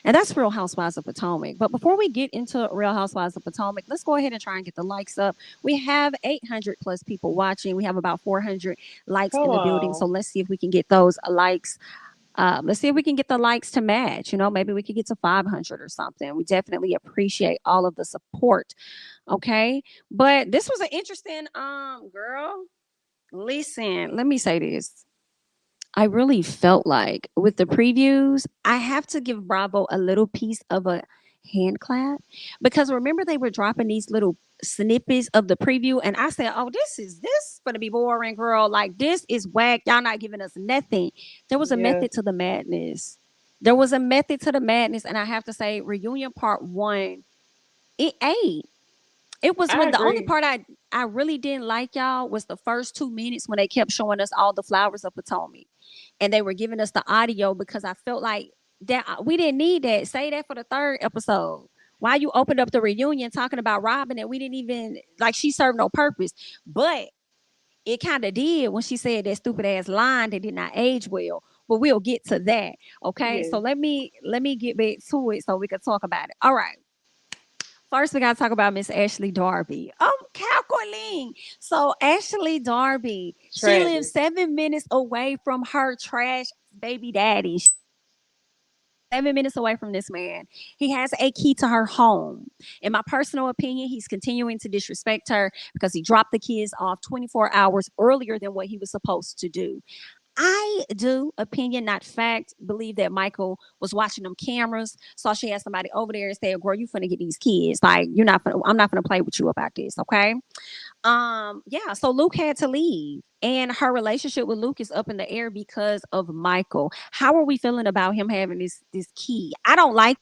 And that's Real Housewives of Potomac. But before we get into Real Housewives of Potomac, let's go ahead and try and get the likes up. We have 800 plus people watching. We have about 400 likes Come in the building. So on. let's see if we can get those likes. Let's see if we can get the likes to match. Maybe we could get to 500 or something. We definitely appreciate all of the support. Okay. But this was an interesting, girl. Listen, let me say this. I really felt like with the previews, I have to give Bravo a little piece of a hand clap because remember they were dropping these little snippets of the preview and I said, "Oh, this gonna be boring, girl. Like this is whack. Y'all not giving us nothing." There was a Yes, method to the madness. There was a method to the madness, and I have to say, reunion part one, it ate. It was I when the only agree. part I really didn't like, y'all, was the first 2 minutes when they kept showing us all the flowers of Potomac and they were giving us the audio because I felt like that we didn't need that. Say that for the third episode. Why you opened up the reunion talking about Robyn and we didn't even like she served no purpose. But it kind of did when she said that stupid ass line that did not age well. But we'll get to that. Okay. Yes. So let me get back to it so we can talk about it. All right. First, we got to talk about Miss Ashley Darby. Calculating. So, Ashley Darby, she lives Tragic. 7 minutes away from her trash baby daddy. 7 minutes away from this man. He has a key to her home. In my personal opinion, he's continuing to disrespect her because he dropped the kids off 24 hours earlier than what he was supposed to do. I do, opinion, not fact, believe that Michael was watching them cameras. Saw she had somebody over there and said, "Girl, you finna get these kids. Like, I'm not gonna play with you about this, okay?" Yeah, so Luke had to leave. And her relationship with Luke is up in the air because of Michael. How are we feeling about him having this key? I don't like,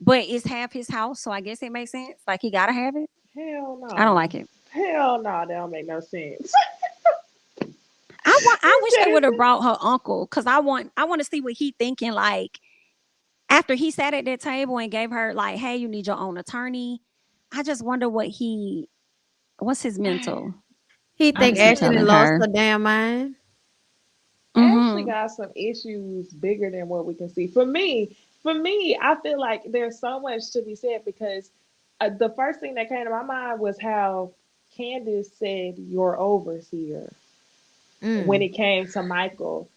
but it's half his house, so I guess it makes sense. Like he gotta have it. Hell I don't no. like it. Hell no, that don't make no sense. I You wish they said would have brought her uncle because I want to see what he thinking like after he sat at that table and gave her like, "Hey, you need your own attorney." I just wonder what's his mental. He What think is he Ashley Ashley, telling lost her? her damn mind. Ashley Mm-hmm. got some issues bigger than what we can see. For me, I feel like there's so much to be said because the first thing that came to my mind was how Candace said your overseer when Mm. it came to Michael.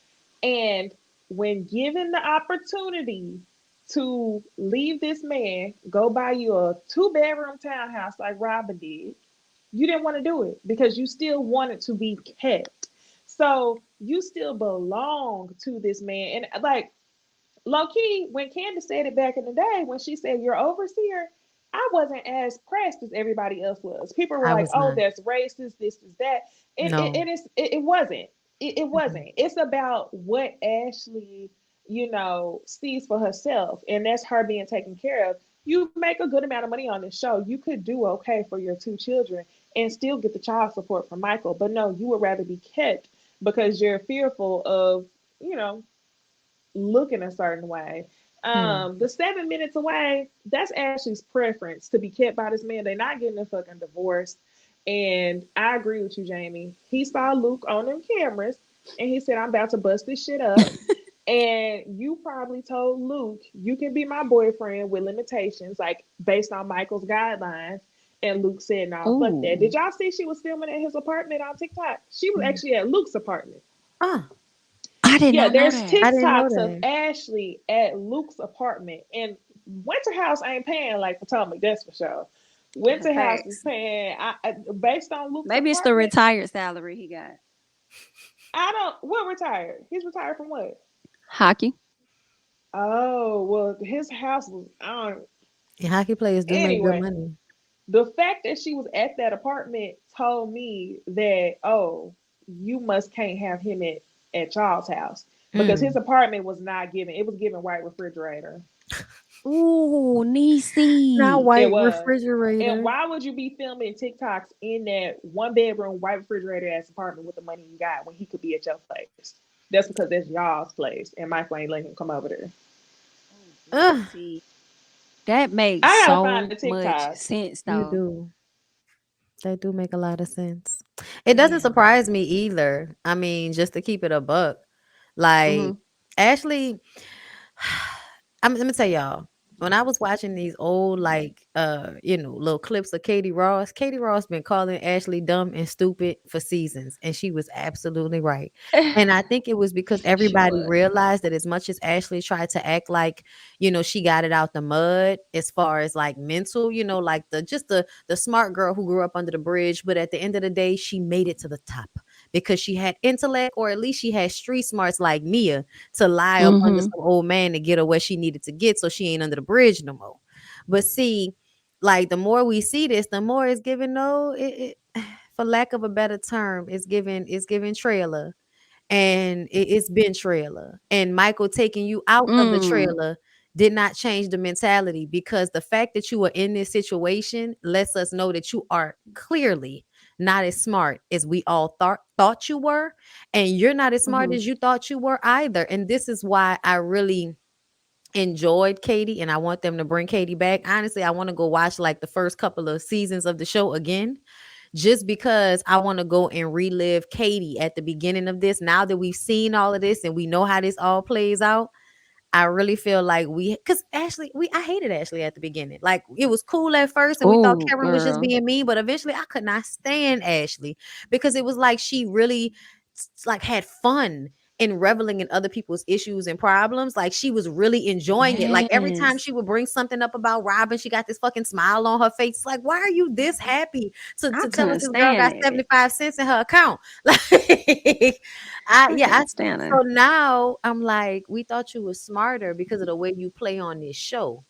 And when given the opportunity to leave this man, go buy you a 2 bedroom townhouse like Robyn did, you didn't want to do it because you still wanted to be kept. So you still belong to this man. And like low key, when Candace said it back in the day, when she said you're overseer, I wasn't as pressed as everybody else was. People were I like, was "Oh, not. that's racist. This is that." No. It wasn't. It Mm-mm. wasn't. It's about what Ashley, sees for herself, and that's her being taken care of. You make a good amount of money on this show. You could do okay for your 2 children and still get the child support from Michael. But no, you would rather be kept because you're fearful of, you know, looking a certain way. Hmm. The 7 minutes away, that's Ashley's preference to be kept by this man. They're not getting a fucking divorce. And I agree with you, Jamie. He saw Luke on them cameras and he said, I'm about to bust this shit up. And you probably told Luke, you can be my boyfriend with limitations, like based on Michael's guidelines. And Luke said, nah, fuck that. Did Ooh, y'all see she was filming at his apartment on TikTok? She was actually at Luke's apartment. Ah, I did Yeah, not know there's that. I didn't know TikToks of that. Ashley at Luke's apartment, and Winter House ain't paying like Potomac, that's for sure. Winter House is Facts. paying based on Luke's Maybe it's the apartment. retired salary he got. I don't. What retired? He's retired from what? Hockey. Oh well, his house was. I don't. Yeah, hockey players do make good Anyway, money. the fact that she was at that apartment told me that you must can't have him at Charles' house because his Mm. apartment was not giving. It was giving white refrigerator. Ooh, Not Niecy. It white was. And refrigerator. why would you be filming TikToks in that 1 bedroom white refrigerator ass apartment with the money you got when he could be at your place? That's because that's y'all's place, and Michael ain't letting him come over there. Oh, Ugh, girl. See, that makes I gotta find so the much TikTok. sense, you though. do. They do make a lot of sense. It doesn't Yeah. surprise me either. I mean, just to keep it a buck. Mm-hmm. Like Ashley, Let me tell y'all. When I was watching these old little clips of Katie Ross been calling Ashley dumb and stupid for seasons, and she was absolutely right. And I think it was because She everybody was. realized that as much as Ashley tried to act like, she got it out the mud as far as like mental, like the smart girl who grew up under the bridge, but at the end of the day, she made it to the top because she had intellect, or at least she had street smarts like Mia to lie up under Mm-hmm. some old man to get her where she needed to get so she ain't under the bridge no more. But see, like the more we see this, the more it's giving for lack of a better term, it's giving trailer, and it's been trailer. And Michael taking you out of the Mm. trailer did not change the mentality, because the fact that you are in this situation lets us know that you are clearly not as smart as we all thought you were, and you're not as smart Mm-hmm. as you thought you were either. And this is why I really enjoyed Katie, and I want them to bring Katie back. Honestly, I want to go watch like the first couple of seasons of the show again, just because I want to go and relive Katie at the beginning of this. Now that we've seen all of this and we know how this all plays out, I really feel like because I hated Ashley at the beginning. Like it was cool at first, and we thought Oh, Karen was just girl. being mean, but eventually I could not stand Ashley because it was like she really like had fun in reveling in other people's issues and problems. Like she was really enjoying it. Like every time Yes. she would bring something up about Robyn, she got this fucking smile on her face. Like, why are you this happy I to tell us couldn't this girl stand got it. 75 cents in her account? Like, I I yeah, I couldn't stand so her. now I'm like, we thought you was smarter because of the way you play on this show.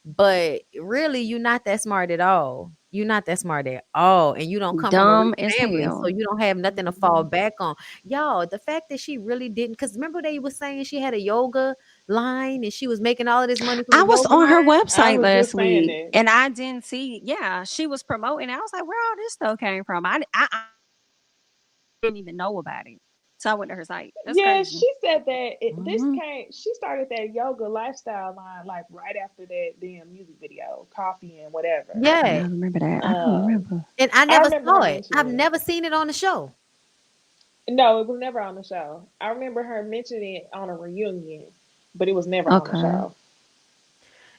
But really, you're not that smart at all. You're not that smart at all. And you don't come from a rich Dumb as family. So hell. you don't have nothing to fall Mhm. back on. Y'all, the fact that she really didn't, because remember they was saying she had a yoga line and she was making all of this money from I the was yoga on her line. I website was last just saying week that. and I didn't see. Yeah, she was promoting. I was like, where all this stuff came from? I didn't even know about it. So I went to her site. That's Yeah, crazy. she said that this Hmm. came. She started that yoga lifestyle line like right after that damn music video, Coffee and whatever. Yeah, Yeah. I remember that. I don't Um, remember. And I I never remember saw her it. I've mentioning it. never seen it on the show. No, it was never on the show. I remember her mentioning it on a reunion, but it was never on the Okay. show.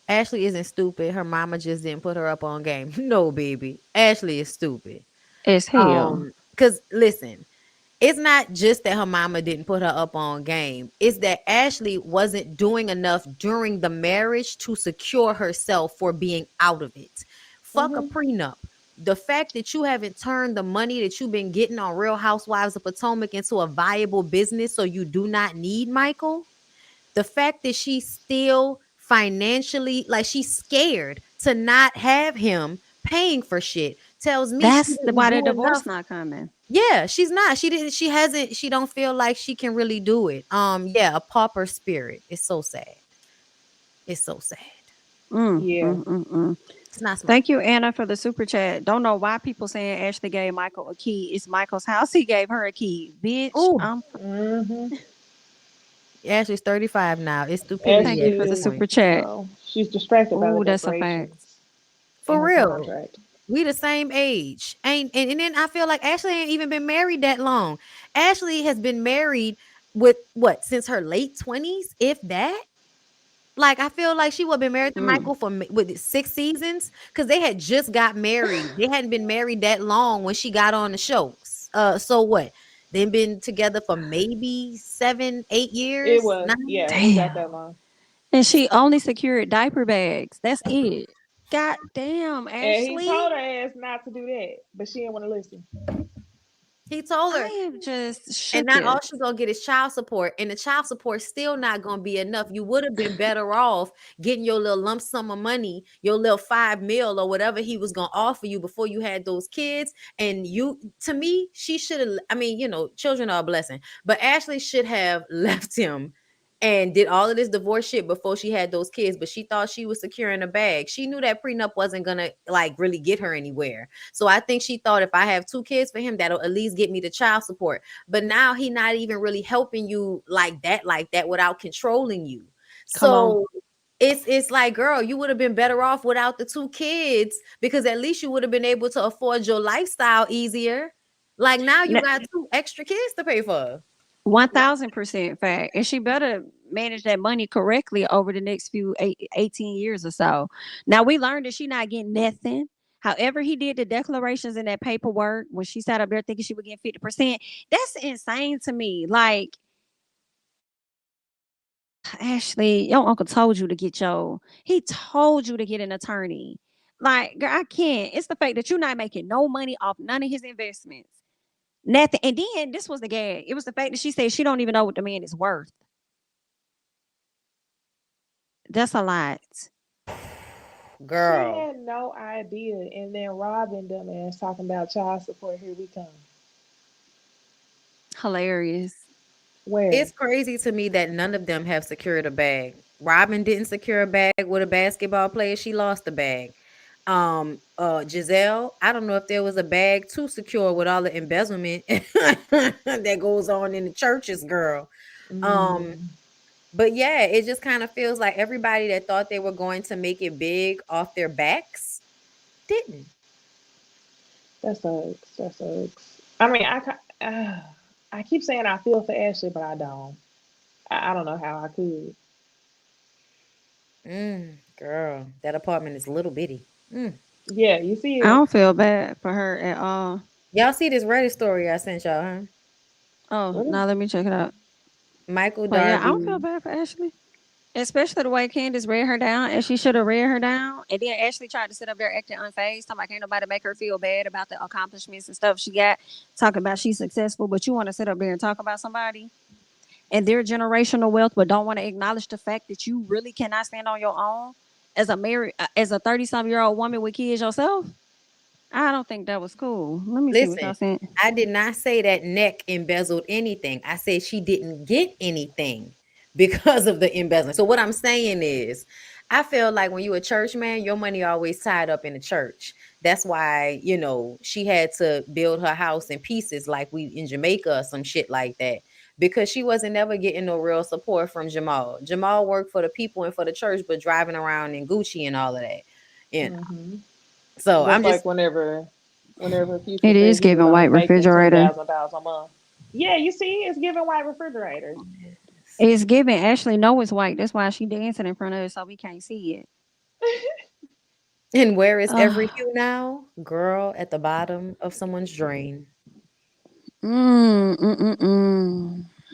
Ashley isn't stupid. Her mama just didn't put her up on game. No, baby. Ashley is stupid. As hell. Because listen, it's not just that her mama didn't put her up on game. It's that Ashley wasn't doing enough during the marriage to secure herself for being out of it. Fuck a Hmm. prenup. The fact that you haven't turned the money that you've been getting on Real Housewives of Potomac into a viable business, so you do not need Michael. The fact that she's still financially, like she's scared to not have him paying for shit, tells me she didn't Why the do divorce enough. not coming. Yeah, she's not. She didn't. She hasn't. She don't feel like she can really do it. Yeah, a pauper spirit. It's so sad. It's so sad. Mm, Yeah. mm, mm, mm. It's not smart. Thank you, Anna, for the super chat. Don't know why people saying Ashley gave Michael a key. It's Michael's house. He gave her a key. Bitch, Oh, Hmm. Ashley's 35 now. It's stupidity thank you at Ashley for this the is, super point. chat. no, she's distracted by the Oh, that's a fact. decorations in For her real. contract. We the same age. Ain't and then I feel like Ashley ain't even been married that long. Ashley has been married with what, since her late 20s, if that. Like I feel like she would have been married to Mm. Michael for with 6 seasons because they had just got married. They hadn't been married that long when she got on the show. So what? They've been together for maybe 7, 8 years. It was, Nine. yeah, it was about Damn. that long. And she only secured diaper bags. That's it. God damn, And he Ashley. told her ass not to do that, but she didn't want to listen. He told her. I am just And not all shooketh. she gonna get is child support, and the child support still not gonna be enough. You would have been better off getting your little lump sum of money, your little 5 mil or whatever he was gonna offer you before you had those kids. And you, to me, she should have. I mean, children are a blessing, but Ashley should have left him and did all of this divorce shit before she had those kids. But she thought she was securing a bag. She knew that prenup wasn't gonna like really get her anywhere. So I think she thought if I have 2 kids for him, that'll at least get me the child support. But now he not even really helping you like that without controlling you. Come on. So it's like, girl, you would have been better off without the 2 kids because at least you would have been able to afford your lifestyle easier. Like now you N- got 2 extra kids to pay for. 1000% fact. And she better. manage that money correctly over the next 18 years or so. Now we learned that she not getting nothing. However, he did the declarations in that paperwork when she sat up there thinking she would get 50%. That's insane to me. Like, Ashley, your uncle told you to get he told you to get an attorney. Like, girl, I can't. It's the fact that you're not making no money off none of his investments. Nothing. And then this was the gag. It was the fact that she said she don't even know what the man is worth. That's a lot. She Girl, had no idea. And then Robyn, dumbass, talking about child support. Here we come. Hilarious. Where? it's crazy to me that none of them have secured a bag. Robyn didn't secure a bag with a basketball player. She lost the bag. Giselle, I don't know if there was a bag to secure with all the embezzlement that goes on in the churches, girl. Um, Mm, but yeah, it just kind of feels like everybody that thought they were going to make it big off their backs didn't. that sucks. That sucks. I mean, I keep saying I feel for Ashley, but I don't. I don't know how I could. Girl, that apartment is little bitty. Yeah, you see I it. don't feel bad for her at all. Y'all see this Reddit story I sent y'all, huh? Oh, What is? now let me check it out. Michael But yeah, I don't feel Darby. bad for Ashley. Especially the way Candace read her down, and she should have read her down. And then Ashley tried to sit up there acting unfazed, talking about can't nobody make her feel bad about the accomplishments and stuff she got, talking about she's successful, but you want to sit up there and talk about somebody and their generational wealth, but don't want to acknowledge the fact that you really cannot stand on your own as a 30-some-year-old woman with kids yourself. I don't think that was cool. Let me see what Listen, y'all sent. I did not say that Neck embezzled anything. I said she didn't get anything because of the embezzlement. So what I'm saying is, I feel like when you a church man, your money always tied up in the church. That's why, she had to build her house in pieces like we in Jamaica or some shit like that. Because she wasn't never getting no real support from Jamal. Jamal worked for the people and for the church, but driving around in Gucci and all of that. You know. Mm-hmm. So I'm That's just like whenever Future It said is he was giving only white making ten refrigerator. thousand dollars a month. Yeah, you see, it's giving white refrigerator. It's giving Ashley know it's white. That's why she dancing in front of us so we can't see it. And where is every Oh, hue now? Girl at the bottom of someone's drain.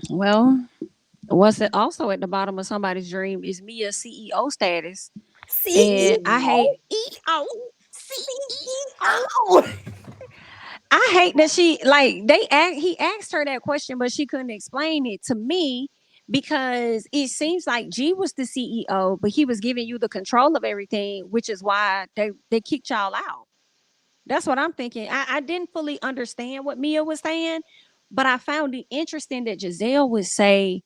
Well, what's it also at the bottom of somebody's dream is me a CEO status. And I hate CEO. CEO. I hate that she like he asked her that question, but she couldn't explain it to me because it seems like G was the CEO, but he was giving you the control of everything, which is why they kicked y'all out. That's what I'm thinking. I didn't fully understand what Mia was saying, but I found it interesting that Giselle would say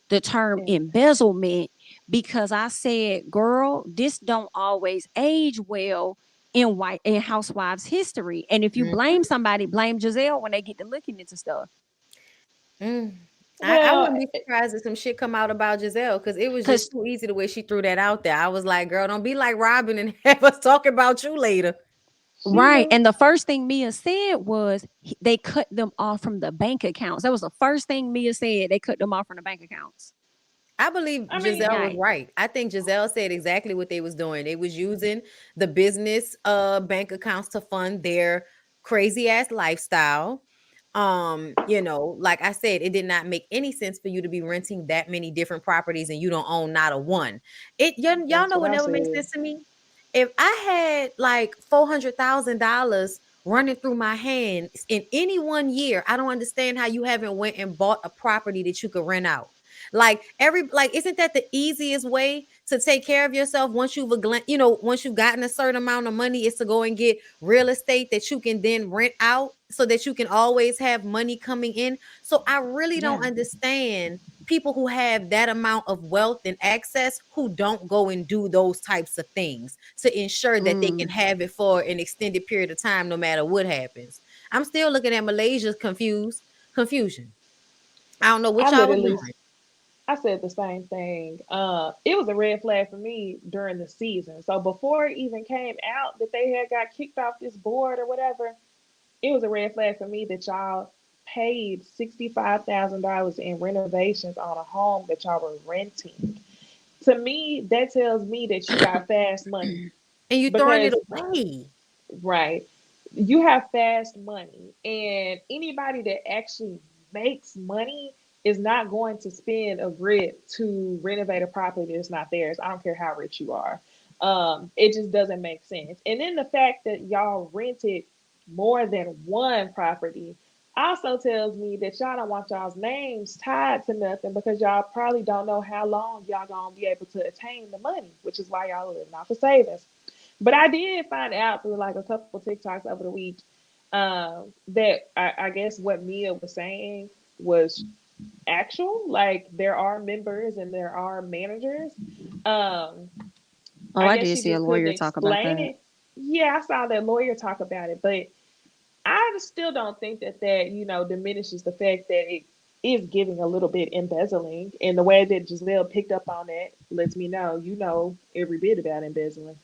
the term And embezzlement because I said, girl, this don't always age well in housewives history. And if you blame Mhm. somebody, blame Giselle when they get to looking into stuff. Mm. I well, wouldn't be surprised if some shit come out about Giselle because it was just Cause too easy the way she threw that out there. I was like, girl, don't be like Robin and have us talking about you later. she right. knew. And the first thing Mia said was they cut them off from the bank accounts. That was the first thing Mia said. They cut them off from the bank accounts. I believe I mean, Giselle was Yikes. right. I think Giselle said exactly what they was doing. They was using the business bank accounts to fund their crazy ass lifestyle. Like I said, it did not make any sense for you to be renting that many different properties and you don't own not a one. Y'all that's know what what I never makes said. sense to me? If I had like $400,000 running through my hands in any one year, I don't understand how you haven't went and bought a property that you could rent out. Isn't that the easiest way to take care of yourself once you've gotten a certain amount of money is to go and get real estate that you can then rent out so that you can always have money coming in. So I really don't Yeah, understand people who have that amount of wealth and access who don't go and do those types of things to ensure that they can Mm. have it for an extended period of time no matter what happens. I'm still looking at Malaysia's confusion. I don't know I what y'all was literally doing. I said the same thing. It was a red flag for me during the season. So before it even came out that they had got kicked off this board or whatever, it was a red flag for me that y'all paid $65,000 in renovations on a home that y'all were renting. To me, that tells me that you got fast money And you throwing it because, away. right, you have fast money, and anybody that actually makes money is not going to spend a grit to renovate a property that's not theirs. I don't care how rich you are. It just doesn't make sense. And then the fact that y'all rented more than one property also tells me that y'all don't want y'all's names tied to nothing because y'all probably don't know how long y'all gonna be able to attain the money, which is why y'all living off of savings. But I did find out through like a couple of TikToks over the week that I guess what Mia was saying was actual. Like there are members and there are managers. Um, Oh, I I guess did she see a just couldn't lawyer talk about explain that. it. Yeah, I saw that lawyer talk about it, but I still don't think that diminishes the fact that it is giving a little bit embezzling, and the way that Giselle picked up on that lets me know you know every bit about embezzling,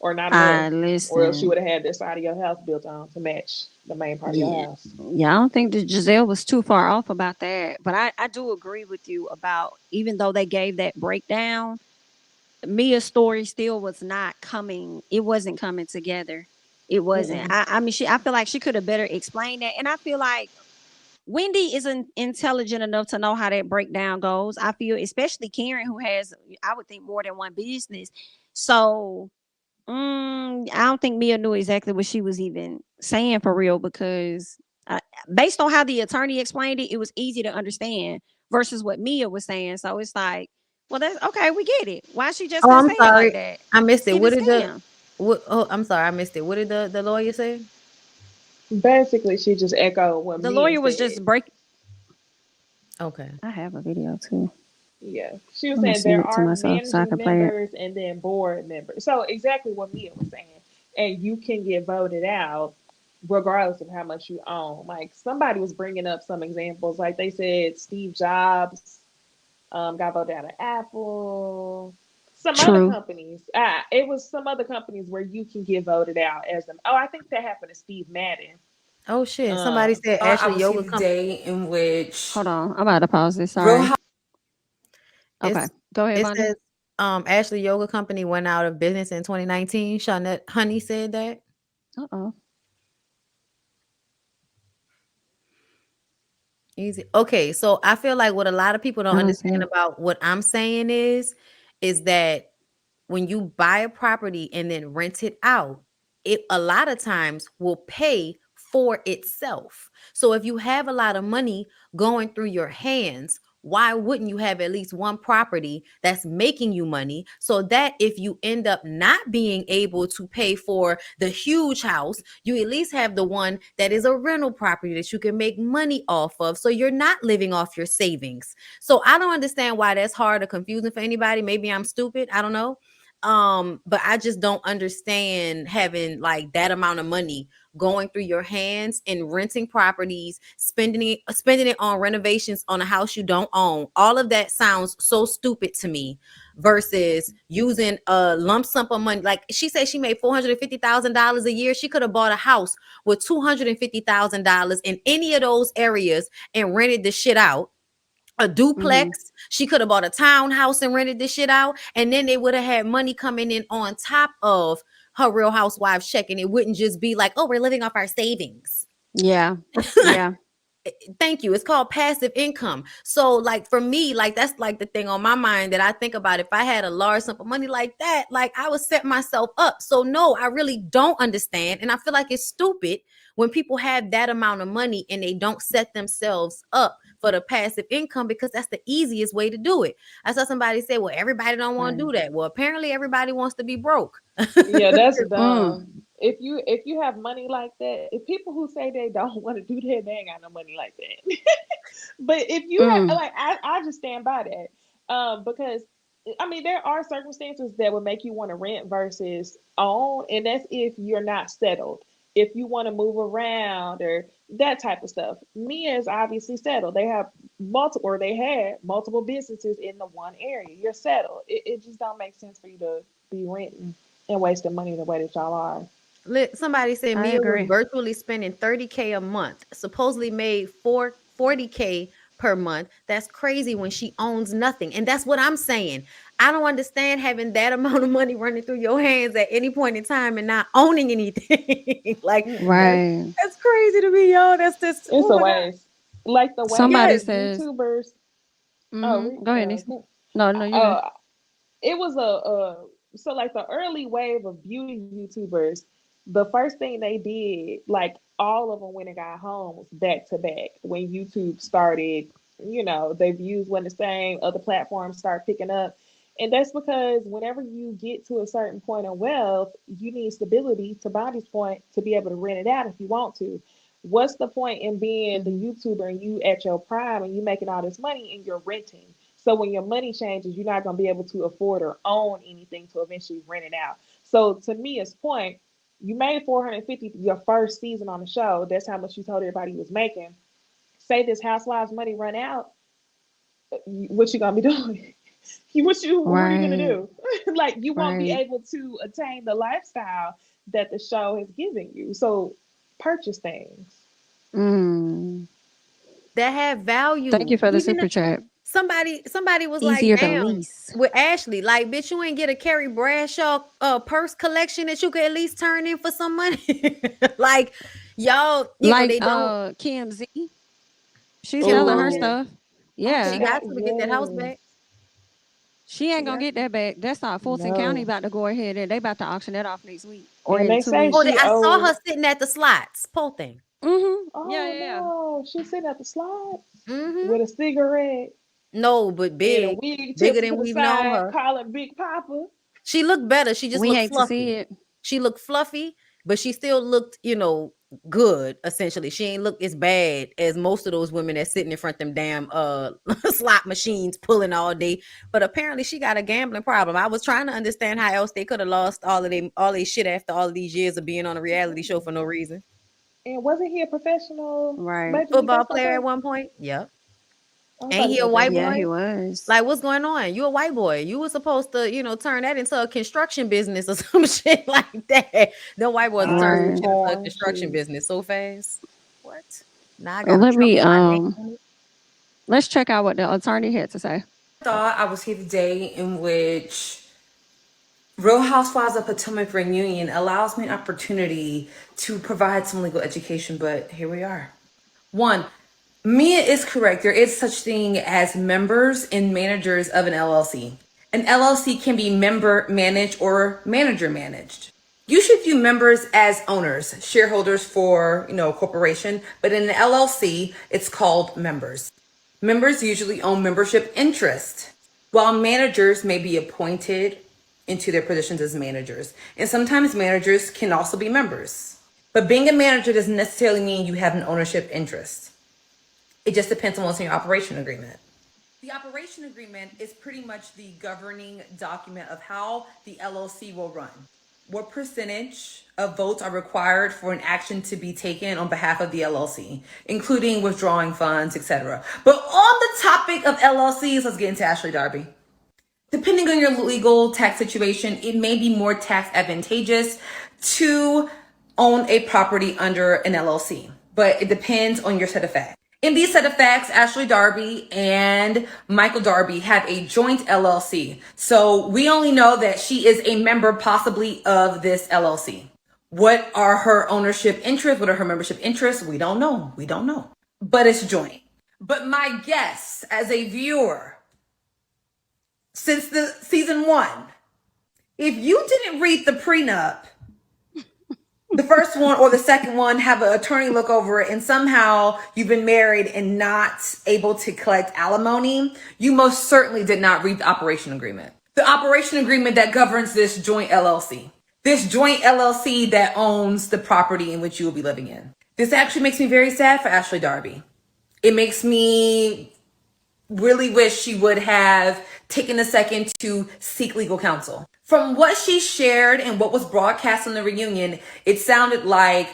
or not enough, I or else you listen. would have had this side of your house built on to match the main part of your Yeah. house. Yeah, I don't think that Giselle was too far off about that. But I do agree with you about even though they gave that breakdown, Mia's story still was not coming. It wasn't coming together. It wasn't. Mm-mm. I mean, I feel like she could have better explained that. And I feel like Wendy isn't intelligent enough to know how that breakdown goes. I feel, especially Karen, who has, I would think, more than one business. So I don't think Mia knew exactly what she was even saying for real because uh, based on how the attorney explained it, it was easy to understand versus what Mia was saying. So it's like, well, that's okay. We get it. Why she just Oh, couldn't I'm say it like sorry. that? I missed it. Skip and What did the scam. what oh, I'm sorry, I missed it. What did the lawyer say? Basically, she just echoed what The Mia lawyer was said. just break. Okay. I have a video too. Yeah, she was I'm gonna saying send there it to are myself so I managing can play it. members and then board members. So exactly what Mia was saying, and you can get voted out regardless of how much you own. Like somebody was bringing up some examples, like they said Steve Jobs got voted out of Apple. Some other True. companies, it was some other companies where you can get voted out as them. Oh, I think that happened to Steve Madden. Oh shit. Somebody Um, said I Ashley will see Yoga the Company. day in which Hold on. I'm about to pause this. Real Sorry. Okay. It's Go ahead, it Vonda. says Ashley Yoga Company went out of business in 2019. Shawnette Honey said that. Uh-oh. Easy. Okay, so I feel like what a lot of people don't I don't see understand it. about what I'm saying is that when you buy a property and then rent it out, it a lot of times will pay for itself. So if you have a lot of money going through your hands, why wouldn't you have at least one property that's making you money so that if you end up not being able to pay for the huge house, you at least have the one that is a rental property that you can make money off of so you're not living off your savings. So I don't understand why that's hard or confusing for anybody. Maybe I'm stupid, I don't know. But I just don't understand having like that amount of money going through your hands and renting properties, spending it on renovations on a house you don't own. All of that sounds so stupid to me versus using a lump sum of money. Like she said she made $450,000 a year. She could have bought a house with $250,000 in any of those areas and rented the shit out, a Mm-hmm. duplex. She could have bought a townhouse and rented this shit out. And then they would have had money coming in on top of her Real Housewives check. And it wouldn't just be like, oh, we're living off our savings. Yeah. Yeah. Thank you. It's called passive income. So, like for me, like that's like the thing on my mind that I think about. If I had a large sum of money like that, like I would set myself up. So, no, I really don't understand. And I feel like it's stupid when people have that amount of money and they don't set themselves up for the passive income because that's the easiest way to do it. I saw somebody say, well, everybody don't want to Right. do that. Well, apparently everybody wants to be broke. Yeah, that's Mm. dumb. If you have money like that, if people who say they don't want to do that, they ain't got no money like that. But if you have Mm. like I just stand by that. Because I mean there are circumstances that would make you want to rent versus own, and that's if you're not settled. If you want to move around or that type of stuff. Mia is obviously settled. They have multiple or they had multiple businesses in the one area. You're settled. It just don't make sense for you to be renting and wasting money the way that y'all are. Somebody said I Mia was agree. virtually spending 30K a month, supposedly made 40K per month. That's crazy when she owns nothing. And that's what I'm saying. I don't understand having that amount of money running through your hands at any point in time and not owning anything. Like Mm-mm. Right. that's crazy to me, yo. That's just It's oh a my god. waste. Like the way Somebody Yes. that says, YouTubers. Oh, go ahead, Nisa. no. No, no, you good. Oh, it was so like the early wave of beauty YouTubers. The first thing they did, like all of them when it got home, was back to back. When YouTube started, their views weren't the same. Other platforms start picking up, and that's because whenever you get to a certain point of wealth, you need stability. To Bobby's point, to be able to rent it out if you want to. What's the point in being the Mhm. YouTuber and you at your prime and you making all this money and you're renting? So when your money changes, you're not going to be able to afford or own anything to eventually rent it out. So to Mia's point, you made 450 your first season on the show. That's how much you told everybody you was making. Say this Housewives money run out, what you gonna be doing? What are you gonna Right. do? Like you won't be Right. able to attain the lifestyle that the show has given you. So purchase things. Mm. That have Thank value. you for the Even super chat. somebody was like, Easier to damn, lease. with Ashley, like, bitch, you ain't get a Carrie Bradshaw purse collection that you could at least turn in for some money. Like, y'all, Like they don't. Kim Z. She's She was selling on her there. Oh, stuff. I She Yeah. forgot. got to get that house Yes, back. She she ain't gonna got get that back. That's not Fulton County no. about to go ahead and they about to auction that off next week or And in they two say Oh, weeks. she I saw owed. her sitting at the slots, polting. Yeah, Oh yeah, yeah. no, she's sitting at the slide Mm-hmm. with a cigarette No, but and a big, wig bigger tilted than to the we've known side, her. calling Big Papa. She looked better. She just We looked hate to see fluffy. it. She looked fluffy, but she still looked, good. Essentially, she ain't look as bad as most of those women that sitting in front of them damn slot machines pulling all day. But apparently, she got a gambling problem. I was trying to understand how else they could have lost all their shit after all of these years of being on a reality show for no reason. And wasn't he a professional Right. Major League Football Baseball player player? at one point. Yep. I thought Ain't he he a was white Yeah, he boy? baseball. was. Like, what's going on? You a white boy. You were supposed to, turn that into a construction business or some shit like that. The white boys will turn some Right. shit into a Popcorn construction shit. business so fast. What? Now I got Let trouble me with my name on it. let's check out what the attorney had to say. Thought I was here today in which Real Housewives of Potomac reunion allows me an opportunity to provide some legal education, but here we are. One, Mia is correct. There is such thing as members and managers of an LLC. An LLC can be member managed or manager managed. You should view members as owners, shareholders for, a corporation, but in an LLC, it's called members. Members usually own membership interest, while managers may be appointed into their positions as managers. And sometimes managers can also be members. But being a manager doesn't necessarily mean you have an ownership interest. It just depends on what's in your operation agreement. The operation agreement is pretty much the governing document of how the LLC will run. What percentage of votes are required for an action to be taken on behalf of the LLC, including withdrawing funds, etc. But on the topic of LLCs, let's get into Ashley Darby. Depending on your legal tax situation, it may be more tax advantageous to own a property under an LLC, but it depends on your set of facts. In these set of facts, Ashley Darby and Michael Darby have a joint LLC. So we only know that she is a member possibly of this LLC. What are her ownership interests? What are her membership interests? We don't know. We don't know. But it's joint. But my guess as a viewer, since the season 1, if you didn't read the prenup, the first one or the second one, have an attorney look over it, and somehow you've been married and not able to collect alimony, you most certainly did not read the operation agreement. The operation agreement that governs this joint LLC. This joint LLC that owns the property in which you will be living in. This actually makes me very sad for Ashley Darby. It makes me really wish she would have taken a second to seek legal counsel. From what she shared and what was broadcast on the reunion, it sounded like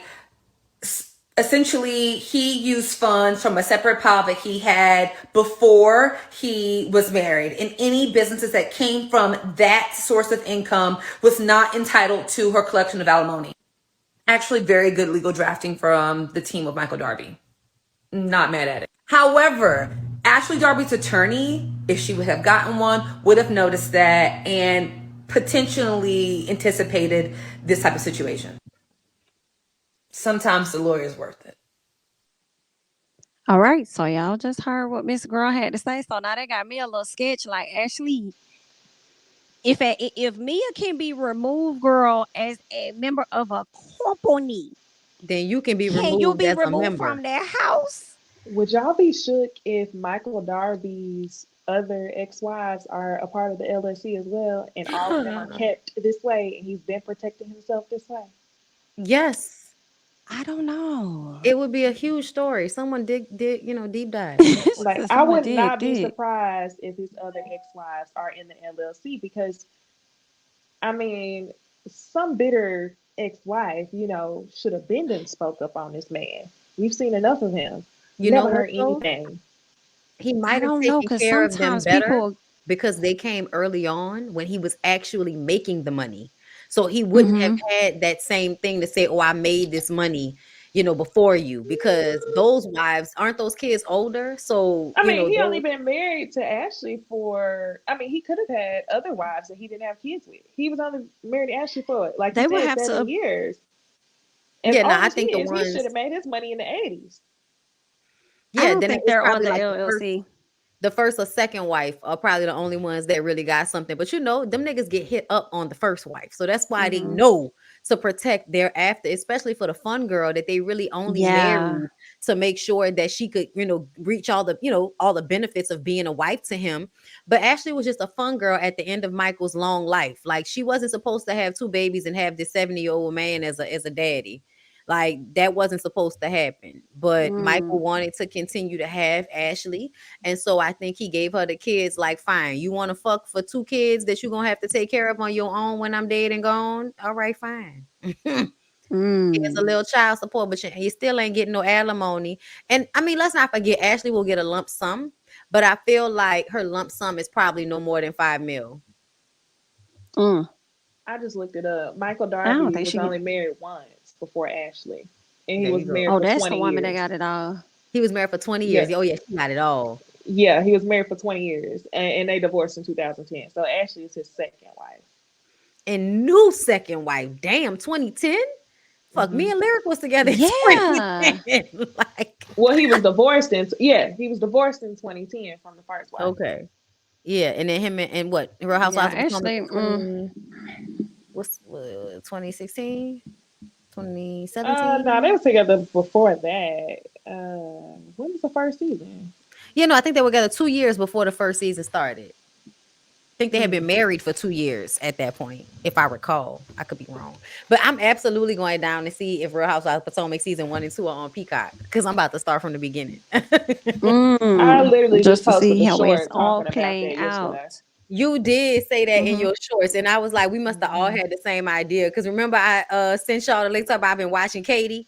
essentially he used funds from a separate pile that he had before he was married, and any businesses that came from that source of income was not entitled to her collection of alimony. Actually, very good legal drafting from the team of Michael Darby. Not mad at it. However, Ashley Darby's attorney, if she would have gotten one, would have noticed that and potentially anticipated this type of situation. Sometimes the lawyer is worth it. All right, so y'all just heard what Miss Girl had to say. So now they got me a little sketch like Ashley. If Mia can be removed, girl, as a member of a company, Then you can be can you removed be as a removed member. from their house? Would y'all be shook if Michael Darby's other ex-wives are a part of the LLC as well, and all of them are kept this way, and he's been protecting himself this way? Yes. I don't know. It would be a huge story. Someone did deep dive. Like, I Someone would did not be did. surprised if his other ex-wives are in the LLC because, I mean, some bitter ex-wife, should have been and spoke up on this man. We've seen enough of him. You know Never what heard though? anything. He I might have don't know taken because care of them sometimes better people. because they came early on when he was actually making the money. So he wouldn't have Mm-hmm. had that same thing to say, "Oh, I made this money, before you," because those wives aren't those kids older. So, I mean, he only those been married to Ashley for, I mean, he could have had other wives that he didn't have kids with. He was only married to Ashley for, like you They would said, have 7 years. As yeah, no, old I as he think the is, he should ones have made his money in the 80s. I yeah, don't then think it's they're on probably the like LLC. the first or second wife are probably the only ones that really got something. But them niggas get hit up on the first wife. So that's why they Mm-hmm. know to protect thereafter, especially for the fun girl that they really only Yeah. married to make sure that she could, reach all the benefits of being a wife to him. But Ashley was just a fun girl at the end of Michael's long life. Like she wasn't supposed to have two babies and have this 70-year-old man as a daddy. Like that wasn't supposed to happen. But Michael Mm. wanted to continue to have Ashley. And so I think he gave her the kids, like, fine, you want to fuck for two kids that you're going to have to take care of on your own when I'm dead and gone? All right, fine. Here's a Mm. little child support, but you still ain't getting no alimony. And I mean, let's not forget, Ashley will get a lump sum, but I feel like her lump sum is probably no more than 5 mil. Mm. I just looked it up. Michael I don't Darby think was she. only married once before Ashley, and he There was you go. married Oh, for that's the 20 woman that years. got it all. He was married for 20 Yeah, years. Oh, yeah, she got it all. yeah, he was married for 20 years, and they divorced in 2010. So Ashley is his second wife. And new second wife. Damn, 2010? Fuck, me Hmm. and Lyric was together in Yeah. 2010. Like, Well, he was divorced he was divorced in 2010 from the first wife. okay. Yeah, and then him and what? Real Yeah. Housewives of Potomac Actually. in Mm. 2016, No, they 2017. were together before that. When was the first season? Yeah, no, I think they were together 2 years before the first season started. I think they had Mm. been married for 2 years at that point, if I recall. I could be wrong. But I'm absolutely going down to see if Real Housewives of Potomac season 1 and 2 are on Peacock because I'm about to start from the beginning. I Mm. literally just Just to posted see the how it's short all talking about playing that out. yesterday. You did say that in Mm-hmm. your shorts, and I was like, we must have all Hmm. had the same idea. Because remember, I sent y'all the link up. I've been watching Katie.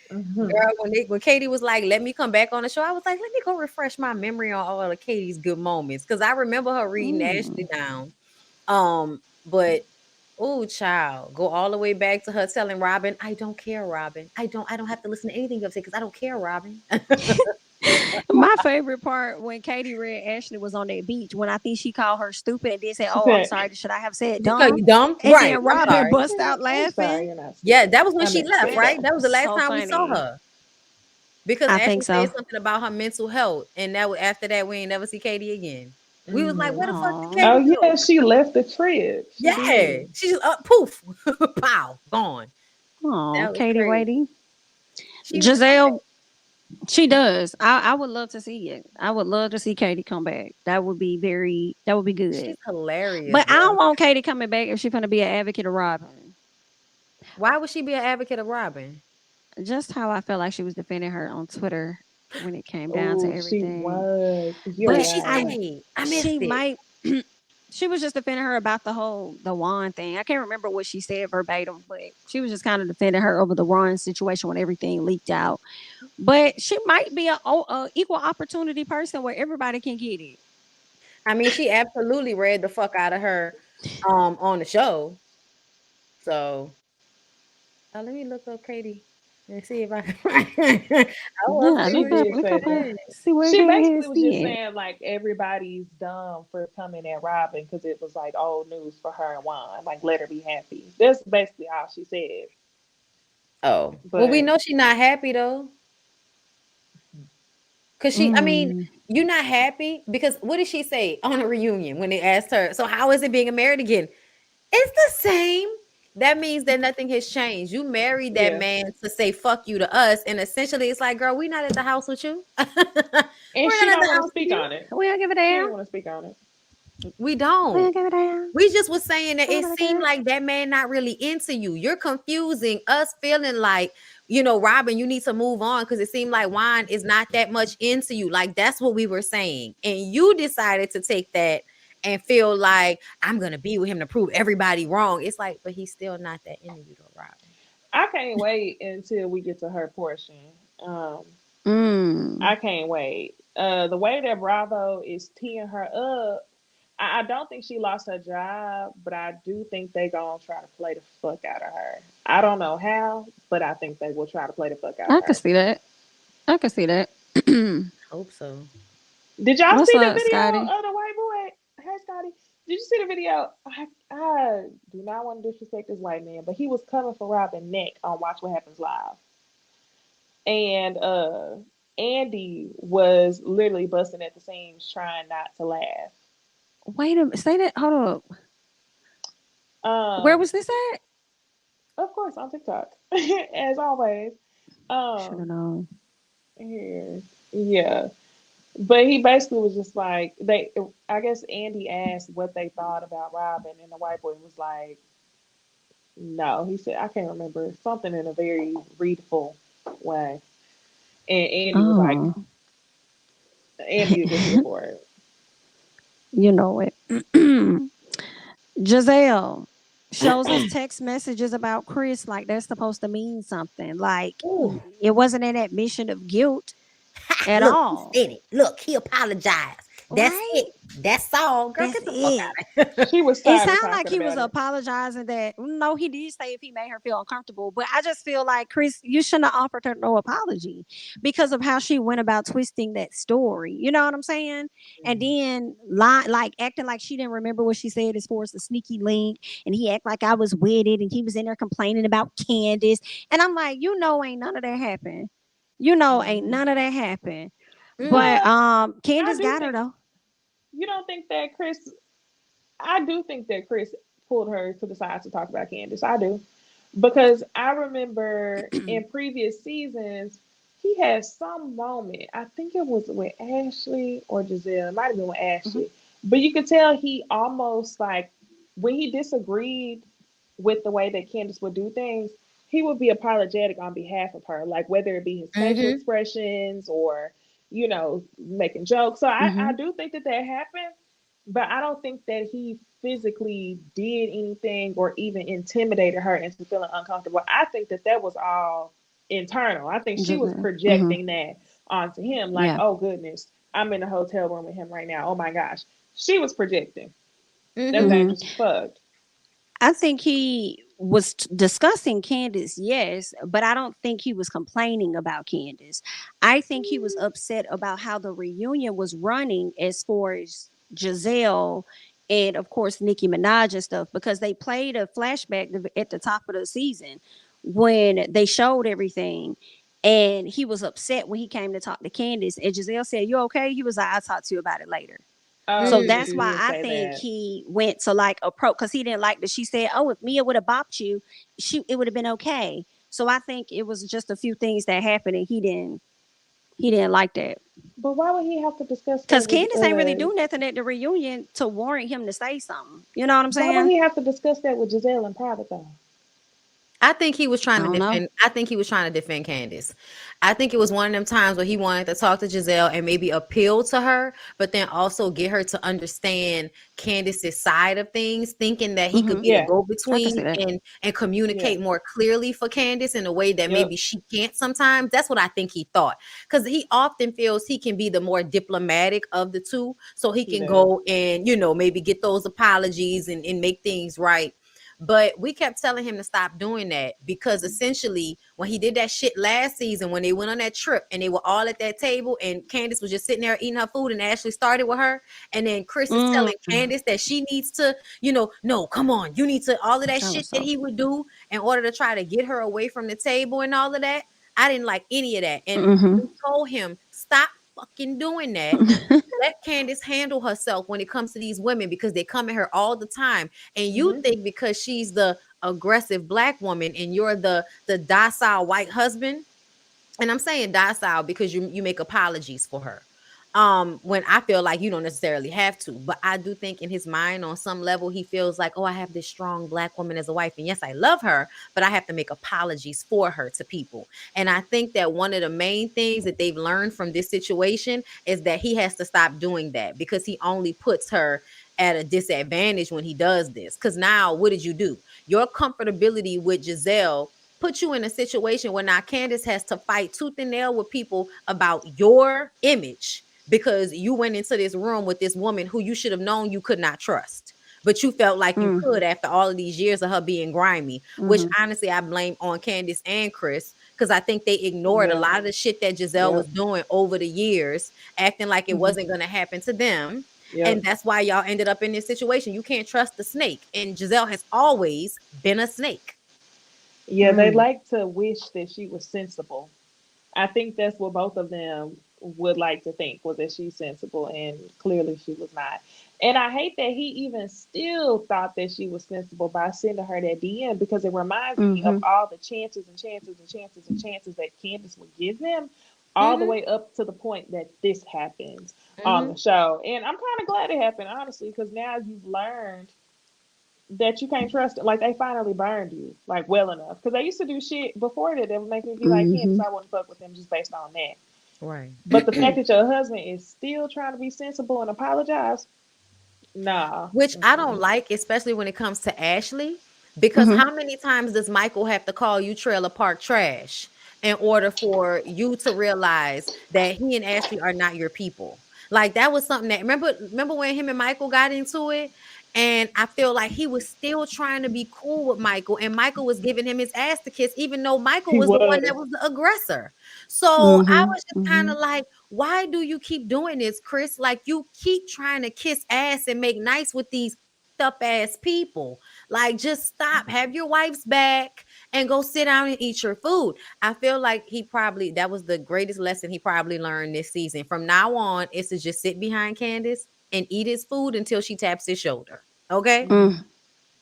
Hmm. Girl, when Katie was like, "Let me come back on the show," I was like, "Let me go refresh my memory on all of Katie's good moments," because I remember her reading Ashley Mm. down. But oh, child, go all the way back to her telling Robyn, "I don't care, Robyn. I don't have to listen to anything you say because I don't care, Robyn." My favorite part when Katie read Ashley was on that beach when I think she called her stupid and then said, She "Oh, I'm said, sorry. Should I have said You call dumb?" you dumb, And right? then I'm Robin sorry. bust out I'm sorry, laughing. you're not Yeah, stupid. that was when I she meant to left, say right? that. That was the last So time we saw funny. her because I Ashley think said so. something about her mental health, and after that we ain't never see Katie again. We was like, Hmm. "Where the fuck did Oh. Oh Katie yeah, go?" she left the trip. She Yeah, did. she just poof, pow, gone. Oh, That was Katie crazy. Wadey. She need to come back. Giselle, she does. I would love to see it. I would love to see Katie come back. That would be good. She's hilarious, But I don't bro. want Katie coming back if she's gonna be an advocate of Robin. Why would she be an advocate of Robyn? Just how I felt like she was defending her on Twitter when it came down to Oh, she everything. was. What You're did But she right. say? I she missed it. might she was just defending her about the wand thing. I can't remember what she said verbatim, but she was just kind of defending her over the wand situation when everything leaked out. But she might be a equal opportunity person where everybody can get it. I mean, she absolutely read the fuck out of her on the show. So Let me look up Katie and see if I can. I want to Yeah, see She what did she look say up her, that. said. see where She Katie basically has was just the. saying like everybody's dumb for coming at Robyn because it was like old news for her and Juan. Like let her be happy. That's basically all she said. Oh, well, we But know she's not happy though. Cause I mean, Mm. you're not happy because what did she say on a reunion when they asked her? So how is it being married again? It's the same. That means that nothing has changed. You married that yeah. man to say fuck you to us, and essentially it's like, girl, we not at the house with you. We're not at And she don't the want to house with speak you. on it. We don't give a She damn. didn't want to speak on it. We We don't. don't give a damn. We just was saying that We don't it really seemed care. like that man not really into you. You're confusing us feeling like, Robyn, you need to move on because it seemed like Juan is not that much into you. Like that's what we were saying. And you decided to take that and feel like I'm gonna be with him to prove everybody wrong. It's like, but he's still not that into you though, Robyn. I can't wait until we get to her portion. Um, Mm. I can't wait. The way that Bravo is teeing her up, I don't think she lost her job, but I do think they gonna try to play the fuck out of her. I don't know how, but I think they will try to play the fuck out of I can her. see that. I can see that. Hope so. Did y'all What's see the up, video Scotty? of the white boy? Hey, Scotty. Did you see the video? I do not want to disrespect this white man, but he was coming for Robyn neck on Watch What Happens Live. And Andy was literally busting at the seams trying not to laugh. Wait a minute. Say that. Hold up. Where Um, was this at? of course on TikTok, as always. Should have Um, known. here, yeah. But he basically was just like they. I guess Andy asked what they thought about Robyn, and the white boy was like, "No." He said, "I can't remember something in a very readful way." And Andy was like, Oh, "Andy was here for it." you know it. Giselle shows us text messages about Chris like they're supposed to mean something. Like Ooh. it wasn't an admission of guilt at Look, he all. said it. Look, he apologized. That's Right? it. That's all. Girl, That's get the fuck it. out of here. She was It tired of sounded like talking he was about it. apologizing that no, he did say if he made her feel uncomfortable. But I just feel like Chris, you shouldn't have offered her no apology because of how she went about twisting that story. You know what I'm saying? And then like acting like she didn't remember what she said as far as the sneaky link, and he act like I was with it, and he was in there complaining about Candace. And I'm like, ain't none of that happened. Ain't Mhm. none of that happened. Mm. But But I Candace do got her think though. you don't think that Chris. I do think that Chris pulled her to the side to talk about Candace. I do. Because I remember in previous seasons, he had some moment. I think it was with Ashley or Giselle. It might have been with Mhm. Ashley. But you could tell he almost like when he disagreed with the way that Candace would do things, he would be apologetic on behalf of her, like whether it be his facial Mm-hmm. expressions or, making jokes. So I Mhm. do think that that happened, but I don't think that he physically did anything or even intimidated her into feeling uncomfortable. I think that that was all internal. I think she was Giselle. Mhm. projecting that onto him, like, Yeah. oh goodness, I'm in a hotel room with him right now. Oh my gosh. She was projecting. That's Mm-hmm. Mhm. dangerous as fuck. I think he was discussing Candace, yes, but I don't think he was complaining about Candace. I think he was upset about how the reunion was running as far as Giselle and, of course, Nicki Minaj and stuff because they played a flashback at the top of the season when they showed everything. And he was upset when he came to talk to Candace. And Giselle said, "You okay?" He was like, "I'll talk to you about it later." So Oh, that's she why Mm. did I say think that. he went to like approach because he didn't like that. She said, "Oh, if Mia would have bopped you, it would have been okay." So I think it was just a few things that happened, and he didn't like that But why would he have to discuss that because with Candace ain't really do nothing at the reunion to warrant him to say something. You know what I'm why would saying? he have to discuss that with Giselle in private though? I think he was I trying to don't know. defend. I think he was trying to defend Candace. I think it was one of them times where he wanted to talk to Giselle and maybe appeal to her, but then also get her to understand Candace's side of things, thinking that he could Hmm. be the Yeah, I can go-between see that. and yeah, communicate more clearly for Candace in a way that yep, maybe she can't sometimes. That's what I think he thought. Because he often feels he can be the more diplomatic of the two, so he he can does. go and maybe get those apologies and make things right. But we kept telling him to stop doing that because essentially when he did that shit last season, when they went on that trip and they were all at that table and Candace was just sitting there eating her food and Ashley started with her. And then Chris is Mm. telling Candace that she needs to, no, come on, you need to, all of that That shit was that so. he would do in order to try to get her away from the table and all of that. I didn't like any of that. And Mm-hmm. we told him, stop fucking doing that. Let Candace handle herself when it comes to these women because they come at her all the time. And you Mm-hmm. think because she's the aggressive black woman and you're the docile white husband, and I'm saying docile because you make apologies for her. When I feel like you don't necessarily have to, but I do think in his mind on some level he feels like, oh, I have this strong black woman as a wife, and yes, I love her, but I have to make apologies for her to people. And I think that one of the main things that they've learned from this situation is that he has to stop doing that because he only puts her at a disadvantage when he does this. Because now, what did you do? Your comfortability with Giselle put you in a situation where now Candace has to fight tooth and nail with people about your image because you went into this room with this woman who you should have known you could not trust. But you felt like you Mm. could after all of these years of her being grimy, which Mm-hmm. honestly I blame on Candace and Chris because I think they ignored a Yeah. lot of the shit that Giselle was Yep. doing over the years, acting like it Mm-hmm. wasn't going to happen to them. And Yep. that's why y'all ended up in this situation. You can't trust the snake. And Giselle has always been a snake. Yeah, they Mm. like to wish that she was sensible. I think that's what both of them would like to think was that she's sensible, and clearly she was not. And I hate that he even still thought that she was sensible by sending her that DM because it reminds me of Mm-hmm. all the chances and chances and chances and chances that Candace would give them, all the Mm-hmm. way up to the point that this happens on Mm-hmm. the show. And I'm kind of glad it happened, honestly, because now you've learned that you can't trust it. Like they finally burned you, like well enough. Because they used to do shit before that that would make me be like, Candace, Mm-hmm. I wouldn't fuck with them just based on that. Right. But the fact that your husband is still trying to be sensible and apologize, nah. Which I don't Mm-mm. like, especially when it comes to Ashley, because Mm-hmm. how many times does Michael have to call you trailer park trash in order for you to realize that he and Ashley are not your people? Like that was something that remember when him and Michael got into it, and I feel like he was still trying to be cool with Michael, and Michael was giving him his ass to kiss, even though Michael He was the one that was. was the aggressor. So I Mm-hmm. was just kind Mm-hmm. of like, why do you keep doing this, Chris? Like you keep trying to kiss ass and make nice with these up ass people. Like just stop. Have your wife's back and go sit down and eat your food. I feel like he probably that was the greatest lesson he probably learned this season. From now on, it's to just sit behind Candace and eat his food until she taps his shoulder. Okay? Mm-hmm. Mm.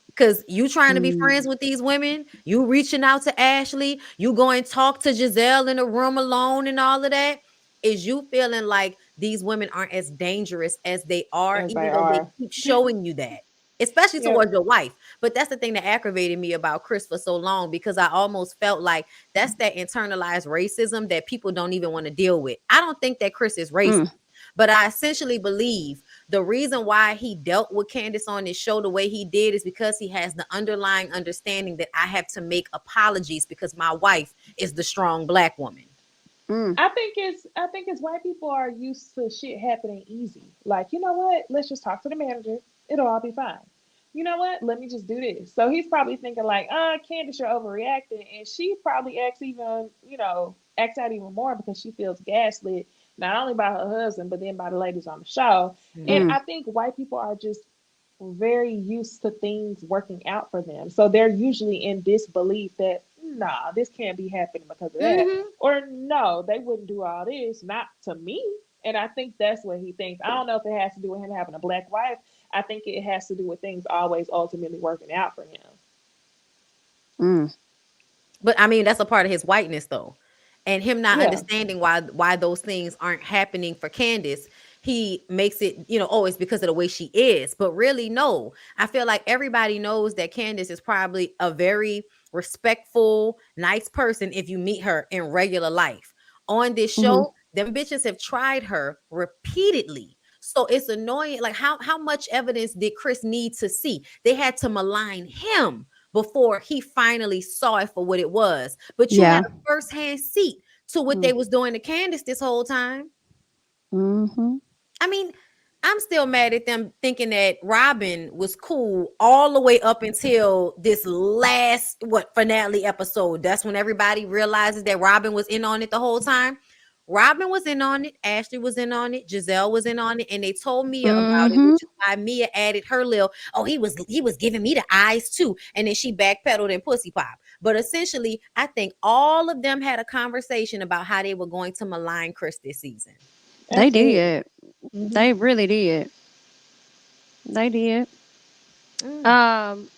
Because you trying to be friends Mm. with these women, you reaching out to Ashley, you go and talk to Giselle in the room alone and all of that. Is you feeling like these women aren't as dangerous as they are, As they even though they are. keep showing you that, especially Yep. towards your wife. But that's the thing that aggravated me about Chris for so long because I almost felt like that's that internalized racism that people don't even want to deal with. I don't think that Chris is racist. Mm. But I essentially believe the reason why he dealt with Candace on this show the way he did is because he has the underlying understanding that I have to make apologies because my wife is the strong black woman. Mm. I think it's white people are used to shit happening easy. Like, you know what? Let's just talk to the manager. It'll all be fine. You know what? Let me just do this. So he's probably thinking like, Candace, you're overreacting. And she probably acts out even more because she feels gaslit, not only by her husband, but then by the ladies on the show. And Mhm. Mm. I think white people are just very used to things working out for them. So they're usually in disbelief that, nah, this can't be happening because of that. Mhm. Or no, they wouldn't do all this, not to me. And I think that's what he thinks. I don't know if it has to do with him having a black wife. I think it has to do with things always ultimately working out for him. Mm. But I mean, that's a part of his whiteness though. And him not Yeah. understanding why those things aren't happening for Candace, he makes it, oh, it's because of the way she is. But really, no. I feel like everybody knows that Candace is probably a very respectful, nice person if you meet her in regular life. On this Mm-hmm. show, them bitches have tried her repeatedly. So it's annoying. Like, how much evidence did Chris need to see? They had to malign him before he finally saw it for what it was. But you had Yeah. a first-hand seat to what Mm. they was doing to Candace this whole time. Mm-hmm. I mean, I'm still mad at them thinking that Robyn was cool all the way up until this last finale episode. That's when everybody realizes that Robyn was in on it the whole time. Robyn was in on it, Ashley was in on it, Giselle was in on it, and they told Mia about it, Mm-hmm. which is why Mia added her little, oh, he was giving me the eyes too. And then she backpedaled and pussy pop. But essentially, I think all of them had a conversation about how they were going to malign Chris this season. They Absolutely. did. Mm-hmm. They really did. They did.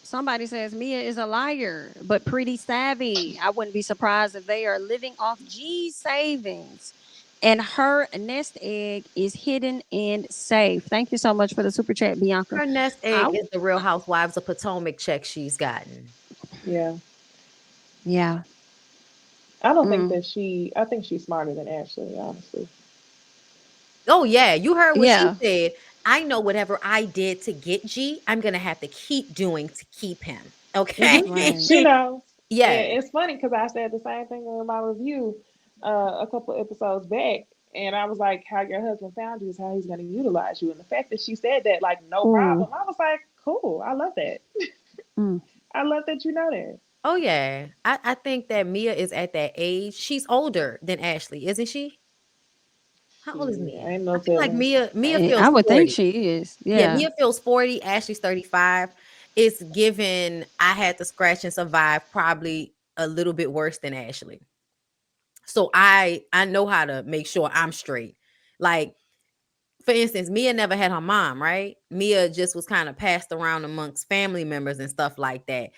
Somebody says Mia is a liar, but pretty savvy. I wouldn't be surprised if they are living off G savings. And her nest egg is hidden and safe. Thank you so much for the super chat, Bianca. Her nest I, egg is the Real Housewives of Potomac check she's gotten. Yeah. yeah. I don't think that I think she's smarter than Ashley, honestly. Oh, yeah. You heard what Yeah. she said. I know whatever I did to get G, I'm going to have to keep doing to keep him. Okay. Right. She knows. Yeah. And it's funny because I said the same thing in my review a couple of episodes back. And I was like, how your husband found you is how he's going to utilize you. And the fact that she said that, like, no problem, I was like, cool. I love that. Mm. I love that you know that. Oh, yeah. I think that Mia is at that age. She's older than Ashley, isn't she? How old is Shit, Mia? ain't I no feel like telling. Mia I feels would think 40. she is. Yeah, Yeah. Mia feels 40. Ashley's 35. It's given I had to scratch and survive probably a little bit worse than Ashley. So I know how to make sure I'm straight. Like, for instance, Mia never had her mom, right? Mia just was kind of passed around amongst family members and stuff like that.